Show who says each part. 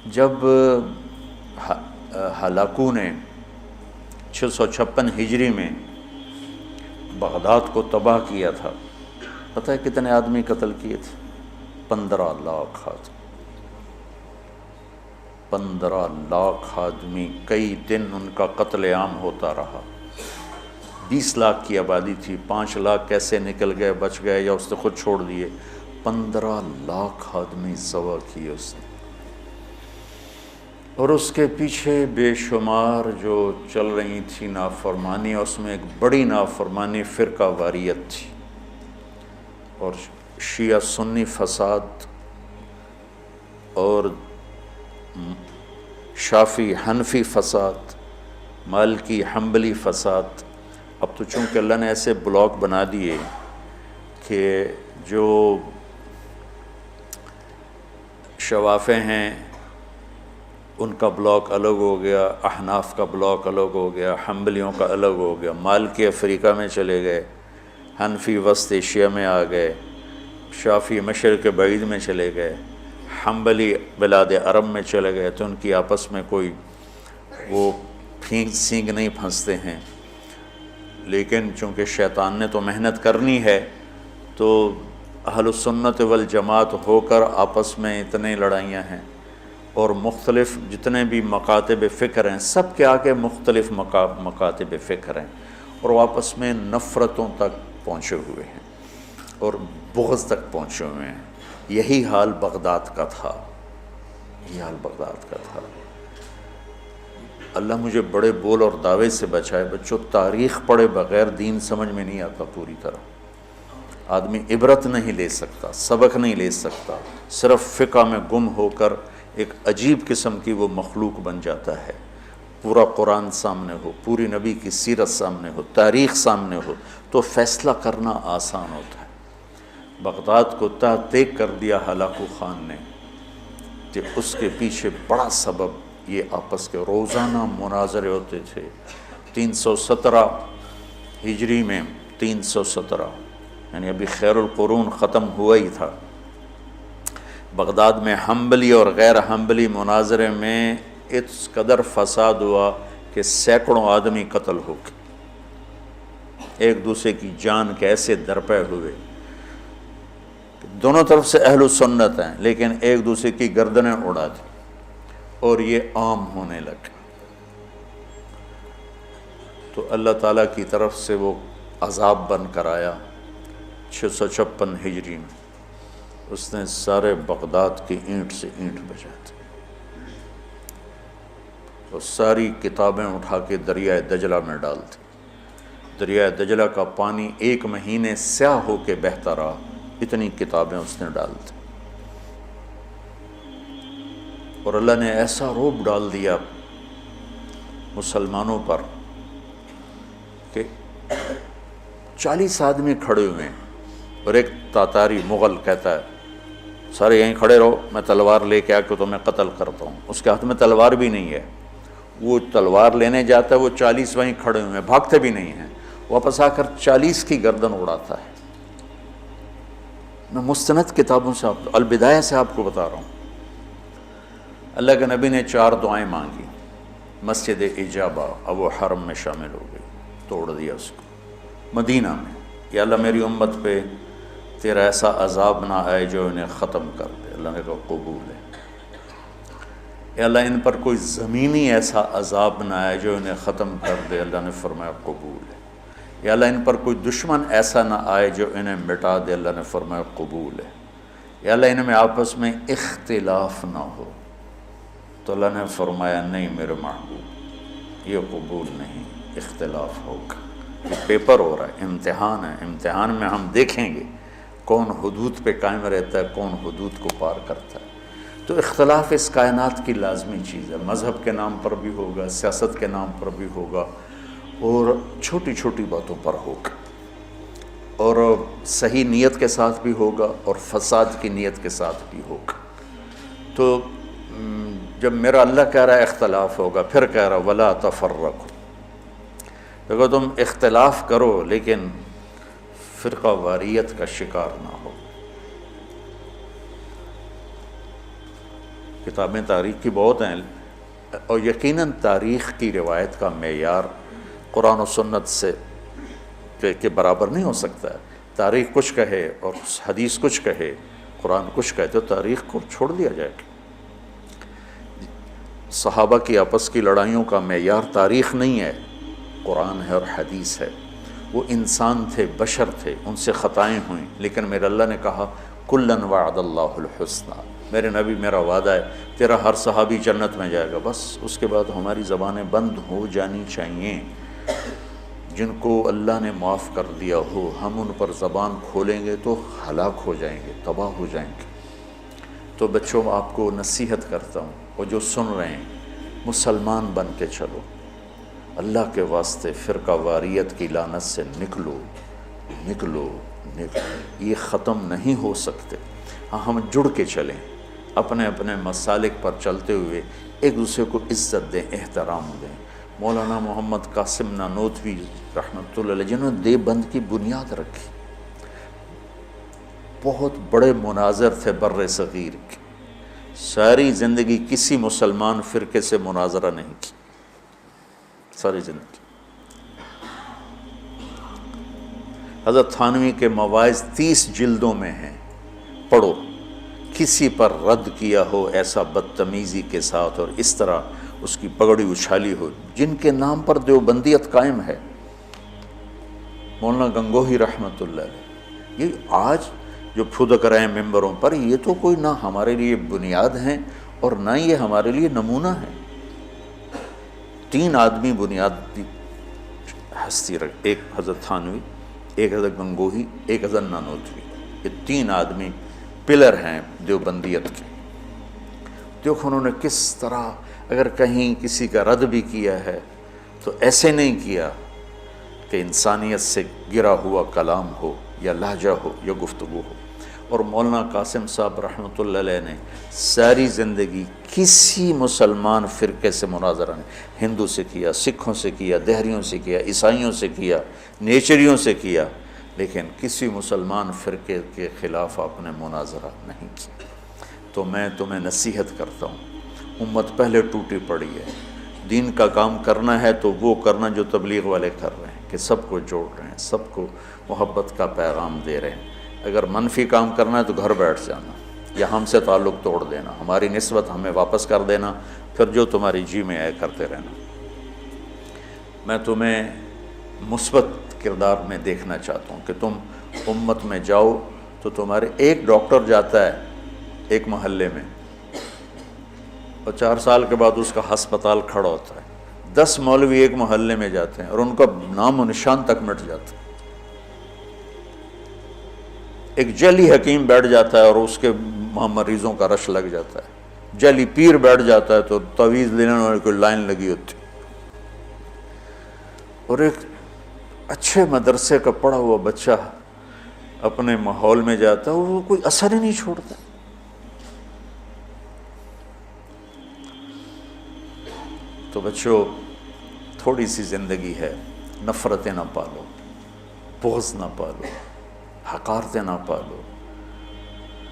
Speaker 1: جب ہلاکو نے 656 ہجری میں بغداد کو تباہ کیا تھا، پتہ ہے کتنے آدمی قتل کیے تھے؟ 15 لاکھ آدمی۔ 15 لاکھ آدمی، کئی دن ان کا قتل عام ہوتا رہا۔ 20 لاکھ کی آبادی تھی، 5 لاکھ کیسے نکل گئے، بچ گئے یا اس نے خود چھوڑ دیے۔ 15 لاکھ آدمی ذبح کیے اس نے، اور اس کے پیچھے بے شمار جو چل رہی تھی نافرمانی، اس میں ایک بڑی نافرمانی فرقہ واریت تھی، اور شیعہ سنی فساد اور شافعی حنفی فساد، مالکی حنبلی فساد۔ اب تو چونکہ اللہ نے ایسے بلاک بنا دیے کہ جو شوافع ہیں ان کا بلاک الگ ہو گیا، احناف کا بلاک الگ ہو گیا، حنبلیوں کا الگ ہو گیا، مالکی افریقہ میں چلے گئے، حنفی وسط ایشیا میں آ گئے، شافعی مشرق بعید میں چلے گئے، حنبلی بلاد عرب میں چلے گئے، تو ان کی آپس میں کوئی وہ پھینک سینگ نہیں پھنستے ہیں۔ لیکن چونکہ شیطان نے تو محنت کرنی ہے، تو اہل السنت والجماعت ہو کر آپس میں اتنے لڑائیاں ہیں، اور مختلف جتنے بھی مکاتب فکر ہیں سب کے آگے مختلف مکاتب فکر ہیں، اور وہ آپس میں نفرتوں تک پہنچے ہوئے ہیں اور بغض تک پہنچے ہوئے ہیں۔ یہی حال بغداد کا تھا، یہی حال بغداد کا تھا۔ اللہ مجھے بڑے بول اور دعوے سے بچائے۔ بچوں، تاریخ پڑھے بغیر دین سمجھ میں نہیں آتا پوری طرح۔ آدمی عبرت نہیں لے سکتا، سبق نہیں لے سکتا، صرف فقہ میں گم ہو کر ایک عجیب قسم کی وہ مخلوق بن جاتا ہے۔ پورا قرآن سامنے ہو، پوری نبی کی سیرت سامنے ہو، تاریخ سامنے ہو، تو فیصلہ کرنا آسان ہوتا ہے۔ بغداد کو تحت کر دیا ہلاکو خان نے، کہ اس کے پیچھے بڑا سبب یہ آپس کے روزانہ مناظرے ہوتے تھے۔ 317 ہجری میں 317 یعنی ابھی خیر القرون ختم ہوا ہی تھا، بغداد میں حنبلی اور غیر حنبلی مناظرے میں اس قدر فساد ہوا کہ سینکڑوں آدمی قتل ہو گئے، ایک دوسرے کی جان کے ایسے درپے ہوئے۔ دونوں طرف سے اہل سنت ہیں، لیکن ایک دوسرے کی گردنیں اڑا دی، اور یہ عام ہونے لگا۔ تو اللہ تعالیٰ کی طرف سے وہ عذاب بن کر آیا 656 ہجری میں۔ اس نے سارے بغداد کی اینٹ سے اینٹ بجا دی، اور ساری کتابیں اٹھا کے دریائے دجلہ میں ڈال دی۔ دریائے دجلہ کا پانی 1 مہینے سیاہ ہو کے بہتا رہا، اتنی کتابیں اس نے ڈال دی۔ اور اللہ نے ایسا رعب ڈال دیا مسلمانوں پر کہ 40 آدمی کھڑے ہوئے ہیں، اور ایک تاتاری مغل کہتا ہے سارے یہیں کھڑے رہو، میں تلوار لے کے آ کے تمہیں قتل کرتا ہوں۔ اس کے ہاتھ میں تلوار بھی نہیں ہے، وہ تلوار لینے جاتا ہے، وہ 40 وہیں کھڑے ہوئے ہیں، بھاگتے بھی نہیں ہیں، واپس آ کر 40 کی گردن اڑاتا ہے۔ میں مستند کتابوں سے البدایہ سے آپ کو بتا رہا ہوں۔ اللہ کے نبی نے 4 دعائیں مانگی، مسجد اجابہ، اب وہ حرم میں شامل ہو گئی، توڑ دیا اس کو۔ مدینہ میں، یا اللہ میری امت پہ تیرا ایسا عذاب نہ آئے جو انہیں ختم کر دے۔ اللہ نے کہا قبول ہے۔ یا اللہ ان پر کوئی زمینی ایسا عذاب نہ آئے جو انہیں ختم کر دے۔ اللہ نے فرمایا قبول ہے۔ یا اللہ ان پر کوئی دشمن ایسا نہ آئے جو انہیں مٹا دے۔ اللہ نے فرمایا قبول ہے۔ یا اللہ ان میں آپس میں اختلاف نہ ہو۔ تو اللہ نے فرمایا نہیں میرے محبوب، یہ قبول نہیں، اختلاف ہوگا۔ یہ پیپر ہو رہا ہے، امتحان ہے، امتحان میں ہم دیکھیں گے کون حدود پہ قائم رہتا ہے، کون حدود کو پار کرتا ہے۔ تو اختلاف اس کائنات کی لازمی چیز ہے، مذہب کے نام پر بھی ہوگا، سیاست کے نام پر بھی ہوگا، اور چھوٹی چھوٹی باتوں پر ہوگا، اور صحیح نیت کے ساتھ بھی ہوگا اور فساد کی نیت کے ساتھ بھی ہوگا۔ تو جب میرا اللہ کہہ رہا ہے اختلاف ہوگا، پھر کہہ رہا ولا تفرقوا، دیکھو تم اختلاف کرو لیکن فرقہ واریت کا شکار نہ ہو۔ کتابیں تاریخ کی بہت ہیں، اور یقیناً تاریخ کی روایت کا معیار قرآن و سنت سے کے برابر نہیں ہو سکتا ہے۔ تاریخ کچھ کہے اور حدیث کچھ کہے، قرآن کچھ کہے، تو تاریخ کو چھوڑ دیا جائے گا۔ صحابہ کی آپس کی لڑائیوں کا معیار تاریخ نہیں ہے، قرآن ہے اور حدیث ہے۔ وہ انسان تھے، بشر تھے، ان سے خطائیں ہوئیں، لیکن میرے اللہ نے کہا کُلًا وعد اللہ الحسنیٰ، میرے نبی میرا وعدہ ہے تیرا ہر صحابی جنت میں جائے گا۔ بس اس کے بعد ہماری زبانیں بند ہو جانی چاہیے۔ جن کو اللہ نے معاف کر دیا ہو، ہم ان پر زبان کھولیں گے تو ہلاک ہو جائیں گے، تباہ ہو جائیں گے۔ تو بچوں، آپ کو نصیحت کرتا ہوں، اور جو سن رہے ہیں، مسلمان بن کے چلو، اللہ کے واسطے فرقہ واریت کی لعنت سے نکلو نکلو نکلو، یہ ختم نہیں ہو سکتے۔ ہاں، ہم جڑ کے چلیں، اپنے اپنے مسالک پر چلتے ہوئے ایک دوسرے کو عزت دیں، احترام دیں۔ مولانا محمد قاسم نانوتوی رحمۃ اللہ علیہ، جنہوں نے دیوبند کی بنیاد رکھی، بہت بڑے مناظر تھے بر صغیر کے، ساری زندگی کسی مسلمان فرقے سے مناظرہ نہیں کی، ساری زندگی۔ حضرت تھانوی کے مواعظ 30 جلدوں میں ہیں، پڑھو۔ کسی پر رد کیا ہو ایسا بدتمیزی کے ساتھ اور اس طرح اس کی پگڑی اچھالی ہو، جن کے نام پر دیوبندیت قائم ہے، مولانا گنگوہی رحمۃ اللہ علیہ، یہ آج جو پھدک رہے ہیں ممبروں پر، یہ تو کوئی نہ ہمارے لیے بنیاد ہیں اور نہ یہ ہمارے لیے نمونہ ہیں۔ 3 آدمی بنیادی ہستی رکھ، ایک حضرت تھانوی، ایک حضرت گنگوہی، ایک حضرت نانوتوی، یہ 3 آدمی پلر ہیں دیوبندیت کے۔ دیکھو انہوں نے کس طرح، اگر کہیں کسی کا رد بھی کیا ہے تو ایسے نہیں کیا کہ انسانیت سے گرا ہوا کلام ہو یا لہجہ ہو یا گفتگو ہو۔ اور مولانا قاسم صاحب رحمۃ اللہ علیہ نے ساری زندگی کسی مسلمان فرقے سے مناظرہ نہیں، ہندو سے کیا، سکھوں سے کیا، دہریوں سے کیا، عیسائیوں سے کیا، نیچریوں سے کیا، لیکن کسی مسلمان فرقے کے خلاف آپ نے مناظرہ نہیں کیا۔ تو میں تمہیں نصیحت کرتا ہوں، امت پہلے ٹوٹی پڑی ہے، دین کا کام کرنا ہے تو وہ کرنا جو تبلیغ والے کر رہے ہیں، کہ سب کو جوڑ رہے ہیں، سب کو محبت کا پیغام دے رہے ہیں۔ اگر منفی کام کرنا ہے تو گھر بیٹھ جانا، یا ہم سے تعلق توڑ دینا، ہماری نسبت ہمیں واپس کر دینا، پھر جو تمہاری جی میں آئے کرتے رہنا۔ میں تمہیں مثبت کردار میں دیکھنا چاہتا ہوں کہ تم امت میں جاؤ تو تمہارے ایک ڈاکٹر جاتا ہے ایک محلے میں، اور 4 سال کے بعد اس کا ہسپتال کھڑا ہوتا ہے۔ 10 مولوی ایک محلے میں جاتے ہیں اور ان کا نام و نشان تک مٹ جاتا ہے۔ ایک جعلی حکیم بیٹھ جاتا ہے اور اس کے مریضوں کا رش لگ جاتا ہے۔ جعلی پیر بیٹھ جاتا ہے تو تعویذ لینے والے کوئی لائن لگی ہوتی۔ اور ایک اچھے مدرسے کا پڑھا ہوا بچہ اپنے ماحول میں جاتا ہے اور وہ کوئی اثر ہی نہیں چھوڑتا۔ تو بچوں، تھوڑی سی زندگی ہے، نفرتیں نہ پالو، بغض نہ پالو، حقارتیں نہ پالو،